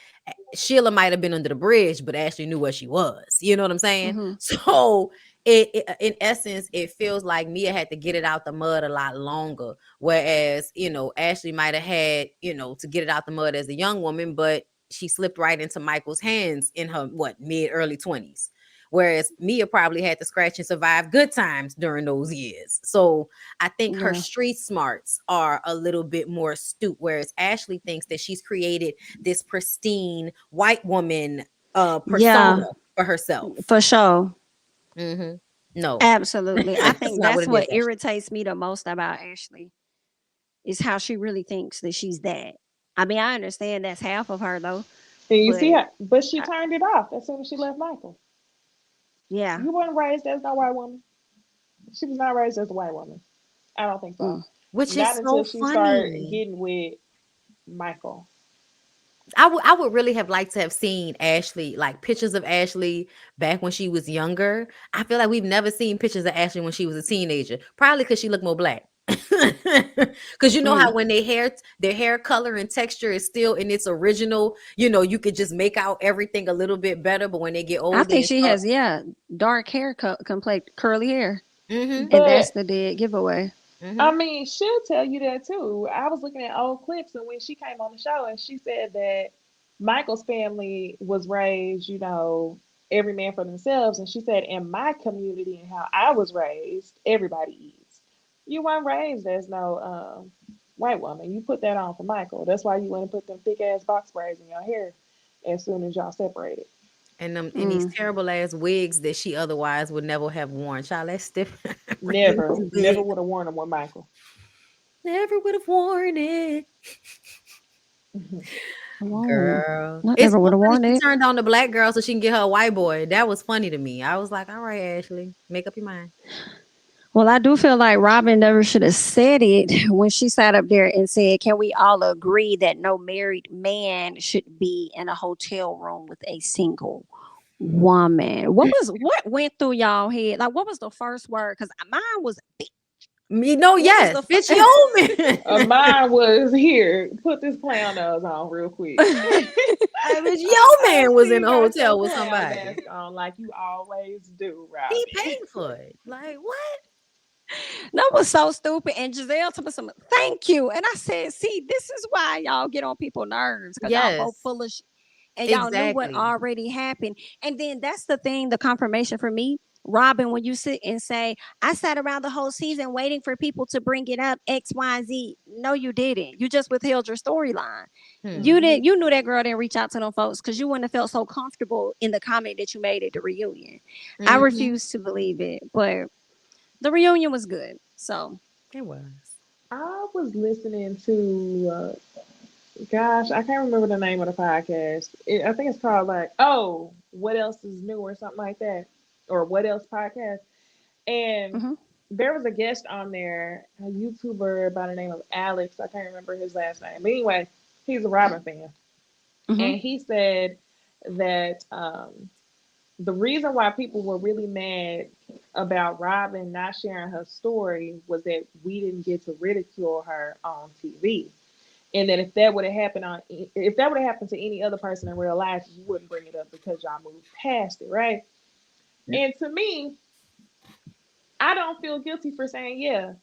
Sheila might have been under the bridge, but Ashley knew where she was. You know what I'm saying? Mm-hmm. So in essence, it feels like Mia had to get it out the mud a lot longer. Whereas, Ashley might have had, to get it out the mud as a young woman, but she slipped right into Michael's hands in her mid early 20s. Whereas Mia probably had to scratch and survive good times during those years. So I think her Yeah. street smarts are a little bit more astute, whereas Ashley thinks that she's created this pristine white woman persona for herself. For sure. No, Absolutely. I think not what that's it what is, Ashley. irritates me the most about Ashley is how she really thinks that she's that. I mean, I understand that's half of her though, And you see but how, but she turned it off as soon as she left Michael. yeah. You weren't raised as no white woman. She was not raised as a white woman. I don't think so. Which is Not until so she started funny. getting with Michael. I would really have liked to have seen Ashley, like pictures of Ashley back when she was younger. I feel like we've never seen pictures of Ashley when she was a teenager. Probably because she looked more black. Because you know how when their hair color and texture is still in its original, you could just make out everything a little bit better. But when they get older, I think and she start- has dark hair, complete curly hair, Mhm. and that's But the dead giveaway. I mean, she'll tell you that too. I was looking at old clips, and when she came on the show, and she said that Michael's family was raised, every man for themselves. And she said, in my community and how I was raised, everybody eats. You weren't raised as no white woman. You put that on for Michael. That's why you went and put them thick ass box braids in your hair as soon as y'all separated. And these terrible ass wigs that she otherwise would never have worn. Child, that's stiff. Never would have worn them with Michael. Never would have worn it. Girl. I It's never so would have funny worn she it. turned on the black girl so she can get her a white boy. That was funny to me. I was like, all right, Ashley, make up your mind. Well, I do feel like Robyn never should have said it when she sat up there and said, "Can we all agree that no married man should be in a hotel room with a single woman?" What went through y'all head? Like, what was the first word? Because mine was Yes, bitch, yo, man. Mine was here. Put this clown nose on real quick. I wish yo man was in a hotel with clown somebody. mask on like you always do, right? He paid for it. Like what? That was so stupid. And Giselle told me something. Thank you. And I said, "See, this is why y'all get on people's nerves because y'all both full of shit, and y'all knew what already happened." And then that's the thing, the confirmation for me. Robyn, when you sit and say, "I sat around the whole season waiting for people to bring it up, X, Y, Z." No, you didn't. You just withheld your storyline. You didn't. You knew that girl didn't reach out to them folks because you wouldn't have felt so comfortable in the comment that you made at the reunion. I refuse to believe it, but the reunion was good. So It was. I was listening to, gosh, I can't remember the name of the podcast. I think it's called like, oh, what else is new or something like that, or what else podcast. And Mm-hmm. there was a guest on there, a YouTuber by the name of Alex. I can't remember his last name, but anyway, he's a Robyn fan, Mm-hmm. and he said that the reason why people were really mad about Robyn not sharing her story was that we didn't get to ridicule her on TV. And that if that would have happened if that would have happened to any other person in real life, you wouldn't bring it up because y'all moved past it, right? Yep. And to me, I don't feel guilty for saying, yeah,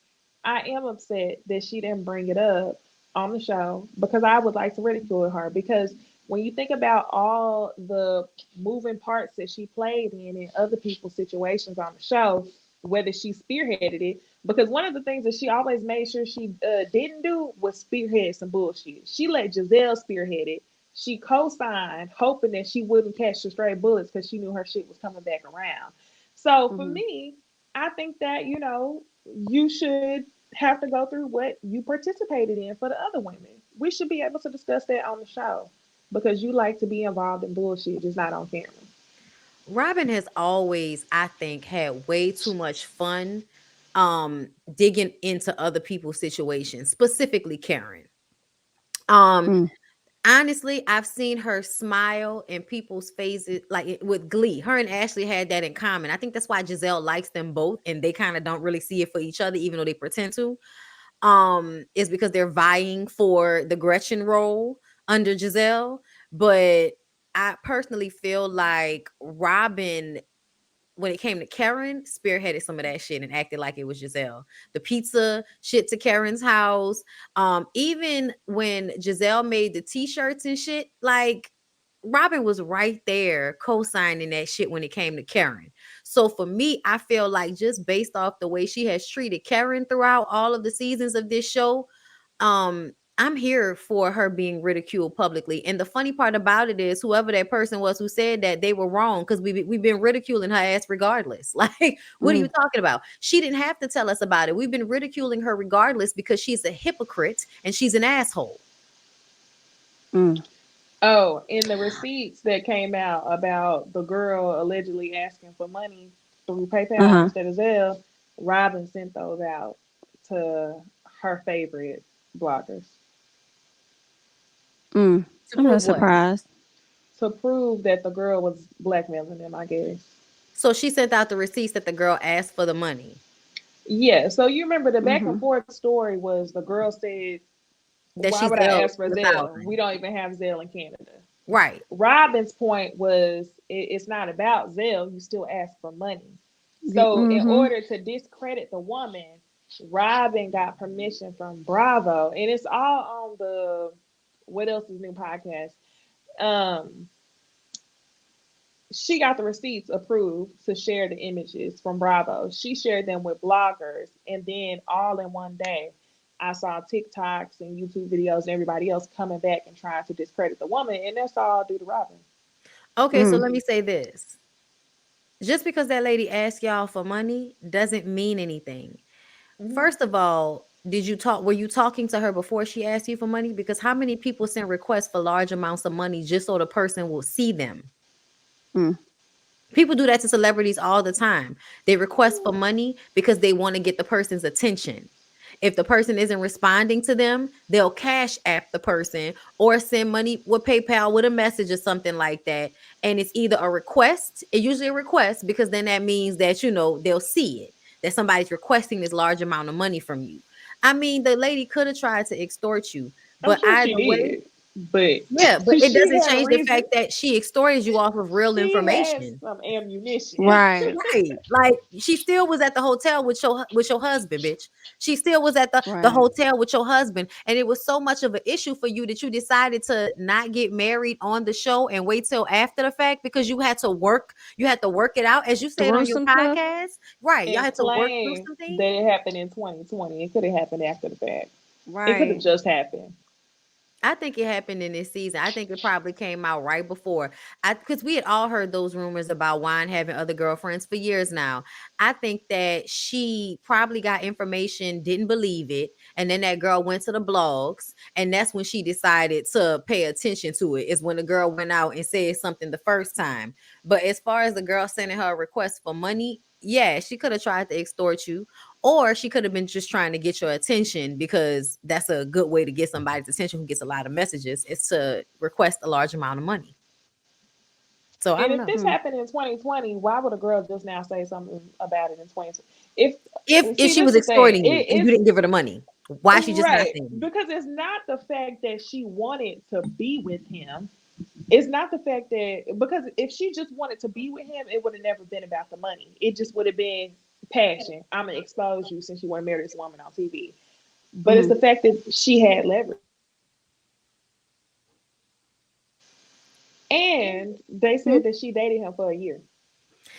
I am upset that she didn't bring it up on the show because I would like to ridicule her. Because when you think about all the moving parts that she played in other people's situations on the show, whether she spearheaded it, because one of the things that she always made sure she didn't do was spearhead some bullshit. She let Giselle spearhead it. She co-signed, hoping that she wouldn't catch the stray bullets because she knew her shit was coming back around. So for Mm-hmm. me, I think that, you should have to go through what you participated in for the other women. We should be able to discuss that on the show because you like to be involved in bullshit, just not on camera. Robyn has always, I think, had way too much fun digging into other people's situations, specifically Karen. Um Mm. Honestly, I've seen her smile in people's faces like with glee. Her and Ashley had that in common. I think that's why Giselle likes them both and they kind of don't really see it for each other even though they pretend to. Is because they're vying for the Gretchen role under Giselle, but I personally feel like Robyn, when it came to Karen, spearheaded some of that shit and acted like it was Giselle. The pizza shit to Karen's house. Even when Giselle made the t-shirts and shit, like Robyn was right there co-signing that shit when it came to Karen. So for me, I feel like just based off the way she has treated Karen throughout all of the seasons of this show, I'm here for her being ridiculed publicly. And the funny part about it is, whoever that person was who said that, they were wrong because we've been ridiculing her ass regardless. Like, what are you Mm. talking about? She didn't have to tell us about it. We've been ridiculing her regardless because she's a hypocrite and she's an asshole. Mm. Oh, in the receipts that came out about the girl allegedly asking for money through PayPal Uh-huh. instead of Zelle, Robyn sent those out to her favorite bloggers Mm. To I'm not prove what? surprised. to prove that the girl was blackmailing them, I guess. So she sent out the receipts that the girl asked for the money. Yeah, so you remember the back and Mm-hmm. forth story was the girl said, That why she's would I Zelle ask for Zelle? We 1,000. don't even have Zelle in Canada. Right. Robyn's point was it's not about Zelle, you still ask for money. So, in Mm-hmm. order to discredit the woman, Robyn got permission from Bravo, and it's all on the What Else Is New podcast. Um, she got the receipts approved to share the images from Bravo. She shared them with bloggers, and then all in one day, I saw TikToks and YouTube videos and everybody else coming back and trying to discredit the woman, and that's all due to Robyn. Okay, so Mm. let me say this. Just because that lady asked y'all for money doesn't mean anything. Mm-hmm. First of all, were you talking to her before she asked you for money? Because how many people send requests for large amounts of money just so the person will see them? Mm. People do that to celebrities all the time. They request for money because they want to get the person's attention. If the person isn't responding to them, they'll cash app the person or send money with PayPal with a message or something like that. And it's either a request, it's usually a request because then that means that, they'll see it, that somebody's requesting this large amount of money from you. I mean, the lady could have tried to extort you, I'm but sure either she way, did, but yeah, but it she doesn't had a change the reason. fact that she extorted you off of real She had information. some ammunition. Right. Right. Like she still was at the hotel with your husband, bitch. She still was at the Right. hotel with your husband. And it was so much of an issue for you that you decided to not get married on the show and wait till after the fact because you had to work it out, as you said Through on your some stuff. podcast. Right. Y'all And had to work through claim some that things. it happened in 2020. It could have happened after the fact. It could have Right. just happened. I think it happened in this season. I think it probably came out right before. Because we had all heard those rumors about Wine having other girlfriends for years now. I think that she probably got information, didn't believe it, and then that girl went to the blogs, and that's when she decided to pay attention to it. Is when the girl went out and said something the first time. But as far as the girl sending her a request for money, yeah, she could have tried to extort you, or she could have been just trying to get your attention, because that's a good way to get somebody's attention who gets a lot of messages, is to request a large amount of money. So I And don't if know. this happened in 2020, why would a girl just now say something about it in 2020? If If see, she this was is the thing. extorting you and you It's didn't give her the money, why she just not right saying it? because it's not the fact that she wanted to be with him. It's not the fact that, because if she just wanted to be with him, it would have never been about the money. It just would have been passion. I'm gonna expose you since you want to marry this woman on TV. But it's Mm-hmm. the fact that she had leverage. And they said that she dated him for a year.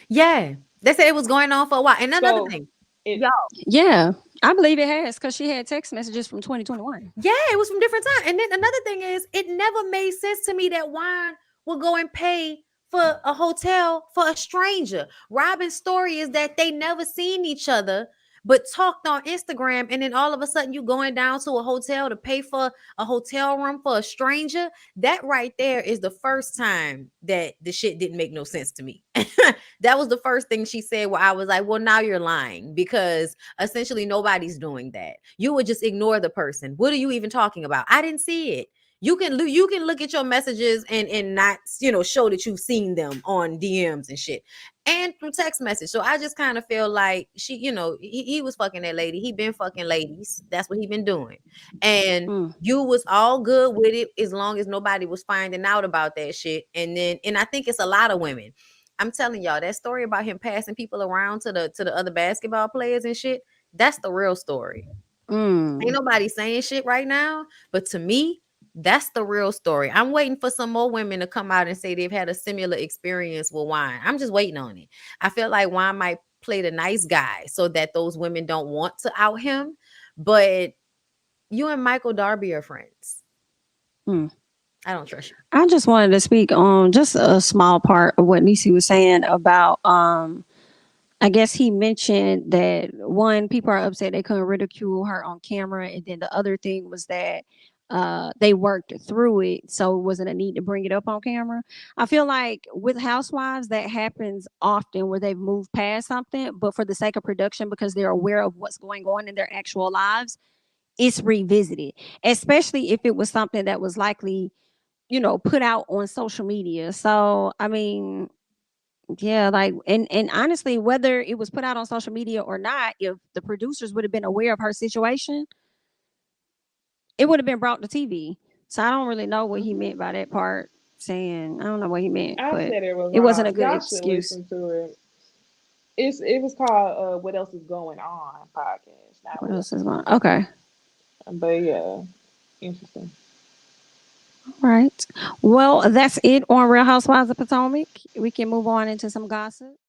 Yeah, they said it was going on for a while. And another So thing, it y'all, Yeah, I believe it has because she had text messages from 2021. yeah, it was from different time. And then another thing is, it never made sense to me that Wine would go and pay for a hotel for a stranger. Robin's story is that they never seen each other, but talked on Instagram, and then all of a sudden you going down to a hotel to pay for a hotel room for a stranger. That right there is the first time that the shit didn't make no sense to me. That was the first thing she said, where I was like, well, now you're lying, because essentially nobody's doing that. You would just ignore the person. What are you even talking about? I didn't see it. You can look at your messages and not, show that you've seen them on DMs and shit, and through text message. So I just kind of feel like he was fucking that lady. He been fucking ladies. That's what he been doing. And Mm. you was all good with it as long as nobody was finding out about that shit. And I think it's a lot of women. I'm telling y'all, that story about him passing people around to the other basketball players and shit, that's the real story. Ain't Mm. nobody saying shit right now, but to me, that's the real story. I'm waiting for some more women to come out and say they've had a similar experience with Wine. I'm just waiting on it. I feel like Wine might play the nice guy so that those women don't want to out him. But you and Michael Darby are friends. Mm. I don't trust you. I just wanted to speak on just a small part of what Nisi was saying about I guess he mentioned that one, people are upset they couldn't ridicule her on camera, and then the other thing was that they worked through it, so it wasn't a need to bring it up on camera. I feel like with Housewives that happens often where they've moved past something, but for the sake of production, because they're aware of what's going on in their actual lives, it's revisited, especially if it was something that was likely, put out on social media. So I mean, yeah, like, and honestly, whether it was put out on social media or not, if the producers would have been aware of her situation, it would have been brought to TV. So I don't really know what he Mhm. meant by that part, saying I don't know what he meant, I but said it was it wasn't a wrong. good Y'all should excuse. listen to it. It was called "What Else Is Going On" podcast. Not What "What Else else Is is going Going on? Okay. On." But yeah, interesting. All right. Well, that's it on Real Housewives of Potomac. We can move on into some gossip.